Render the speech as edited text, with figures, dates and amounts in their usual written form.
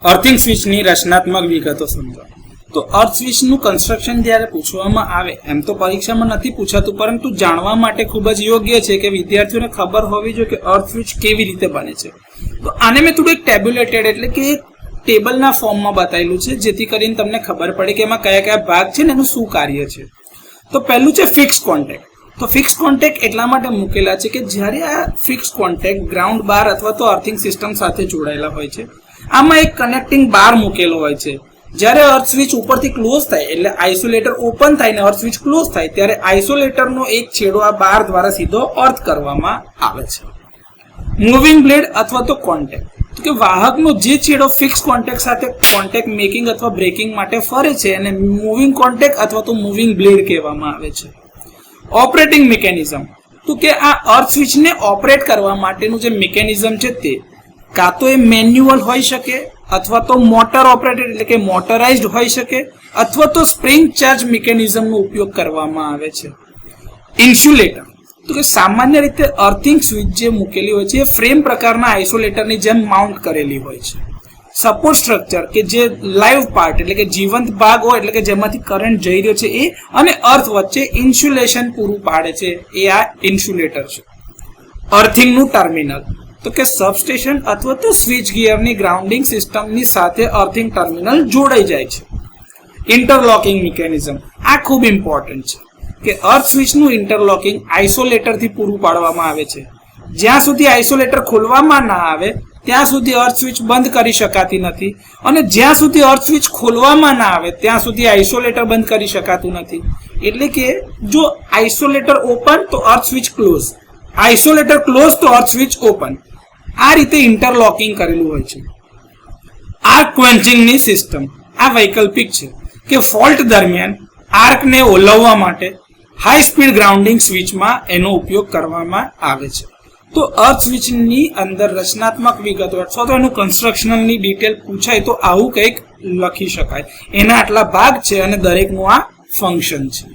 Earthing સ્વિચની રચનાત્મક વિગતો સમજો. તો અર્થ સ્વિચનું કન્સ્ટ્રક્શન જ્યારે પૂછવામાં આવે, એમ તો પરીક્ષામાં નથી પૂછાતું, પરંતુ જાણવા માટે ખૂબ જ યોગ્ય છે કે વિદ્યાર્થીઓને ખબર હોવી જોઈએ કે અર્થ સ્વિચ કેવી રીતે બને છે. તો આને મેં થોડું એક ટેબ્યુલેટેડ એટલે કે ટેબલના ફોર્મમાં બતાવેલું છે, જેથી કરીને તમને ખબર પડે કે એમાં કયા કયા ભાગ છે ને એનું શું કાર્ય છે. તો પહેલું છે ફિક્સ કોન્ટેક્ટ. તો ફિક્સ કોન્ટેક્ટ એટલા માટે મૂકેલા છે કે જ્યારે આ ફિક્સ કોન્ટેક્ટ ગ્રાઉન્ડ બાર અથવા તો અર્થિંગ સિસ્ટમ સાથે જોડાયેલા હોય છે, આમાં એક કનેક્ટિંગ બાર મૂકેલો હોય છે. જ્યારે અર્થ સ્વિચ ઉપરથી ક્લોઝ થાય એટલે આઇસોલેટર ઓપન થાય ને અર્થ સ્વિચ ક્લોઝ થાય ત્યારે આઇસોલેટરનો એક છેડો આ બાર દ્વારા સીધો અર્થ કરવામાં આવે છે. મૂવિંગ બ્લેડ અથવા તો કોન્ટેક્ટ, તો કે વાહકનો જે છેડો ફિક્સ કોન્ટેક્ટ સાથે કોન્ટેક્ટ મેકિંગ અથવા બ્રેકિંગ માટે ફરે છે એને મૂવિંગ કોન્ટેક્ટ અથવા તો મૂવિંગ બ્લેડ કહેવામાં આવે છે. ઓપરેટિંગ મિકેનિઝમ, તો કે આ અર્થ સ્વિચને ઓપરેટ કરવા માટેનું જે મિકેનિઝમ છે તે કાં તો એ મેન્યુઅલ હોઈ શકે અથવા તો મોટર ઓપરેટેડ એટલે કે મોટરાઇઝ્ડ હોઈ શકે અથવા તો સ્પ્રિંગ ચાર્જ મિકેનિઝમનો ઉપયોગ કરવામાં આવે છે. ઇન્સ્યુલેટર, તો કે સામાન્ય રીતે અર્થિંગ સ્વિચ જે મૂકેલી હોય છે એ ફ્રેમ પ્રકારના આઇસોલેટરની જેમ માઉન્ટ કરેલી હોય છે. સપોર્ટ સ્ટ્રક્ચર કે જે લાઈવ પાર્ટ એટલે કે જીવંત ભાગ હોય એટલે કે જેમાંથી કરંટ જઈ રહ્યો છે એ અને અર્થ વચ્ચે ઇન્સ્યુલેશન પૂરું પાડે છે, એ આ ઇન્સ્યુલેટર છે. અર્થિંગનું ટર્મિનલ, તો કે સબસ્ટેશન અથવા તો સ્વિચ ગિયરની ગ્રાઉન્ડિંગ સિસ્ટમની સાથે અર્થિંગ ટર્મિનલ જોડાઈ જાય છે. ઇન્ટરલોકિંગ મિકેનિઝમ, આ ખૂબ ઇમ્પોર્ટન્ટ છે કે અર્થ સ્વિચનું ઇન્ટરલોકિંગ આઇસોલેટરથી પૂરું પાડવામાં આવે છે. જ્યાં સુધી આઇસોલેટર ખોલવામાં ના આવે ત્યાં સુધી અર્થ સ્વિચ બંધ કરી શકાતી નથી, અને જ્યાં સુધી અર્થ સ્વિચ ખોલવામાં ના આવે ત્યાં સુધી આઇસોલેટર બંધ કરી શકાતું નથી. એટલે કે જો આઇસોલેટર ઓપન તો અર્થ સ્વિચ ક્લોઝ, આઇસોલેટર ક્લોઝ તો અર્થ સ્વિચ ઓપન. આ રીતે ઇન્ટરલોકિંગ કરેલું હોય છે. આર્ક ક્વેન્ચિંગની સિસ્ટમ, આ વૈકલ્પિક છે કે ફોલ્ટ દરમિયાન આર્કને ઓલવવા માટે હાઈ સ્પીડ ગ્રાઉન્ડિંગ સ્વિચમાં એનો ઉપયોગ કરવામાં આવે છે. તો અર્થ સ્વિચની અંદર રચનાત્મક વિગતો અથવા તો એનું કન્સ્ટ્રક્શનલની ડિટેલ પૂછાય તો આવું કંઈક લખી શકાય. એના આટલા ભાગ છે અને દરેકનું આ ફંક્શન છે.